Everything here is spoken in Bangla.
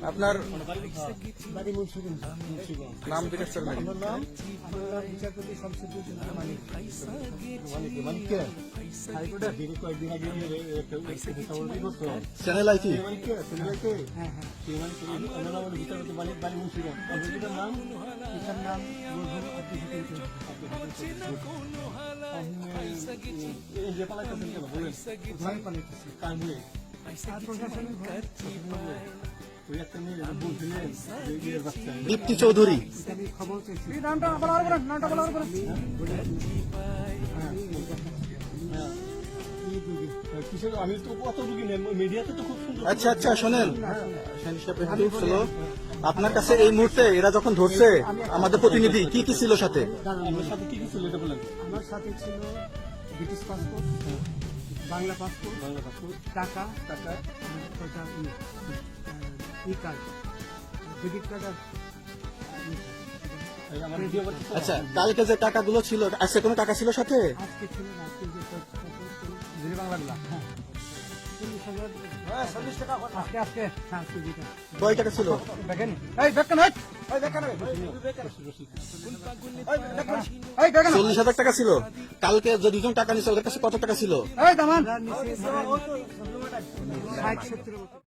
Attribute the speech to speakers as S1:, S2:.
S1: আপনার
S2: বাড়ি মুন্সিগঞ্জ।
S1: নাম জিজ্ঞেস করবেন?
S2: আমার নাম বিচারপতি শামসুদ্দিন মানিক। মানিককে হাইকোর্টের দিনে কয়েকদিন আগে
S1: চ্যানেল আইটি
S2: বিচারপতি মানিক বাড়ি মুন্সিগঞ্জ। আপনার নাম? পিতার নাম মরহুম আব্দুল হাকিম। এই যে পালাইতেছেন কেন বলেন? কোথায় পালাইতেছি? কার বলে?
S1: দীপ্তি চৌধুরী।
S2: খবর পেয়েছি। আমি তো কত রুগী নেই, মিডিয়াতে তো খুব সুন্দর।
S1: আচ্ছা আচ্ছা শোনেন, আপনার কাছে এই মুহূর্তে এরা যখন ধরছে আমাদের প্রতিনিধি কি কি ছিল সাথে?
S2: আমার সাথে কি কি ছিল এটা বলেন। আমার সাথে ছিল ব্রিটিশ পাসপোর্ট, বাংলা পাসপোর্ট, টাকা, ই কার্ড, ডেবিট কার্ড।
S1: আচ্ছা, কালকে যে টাকাগুলো ছিল, আজকে কোনো টাকা ছিল সাথে?
S2: আজকে ছিল না, আজকে বাংলাগুলা
S1: কয় টাকা ছিল?
S2: দেখেন
S1: 40,000 টাকা ছিল। কালকে যে দুজন টাকা নিচ্ছে ওদের কাছে কত টাকা ছিল?
S2: 60-70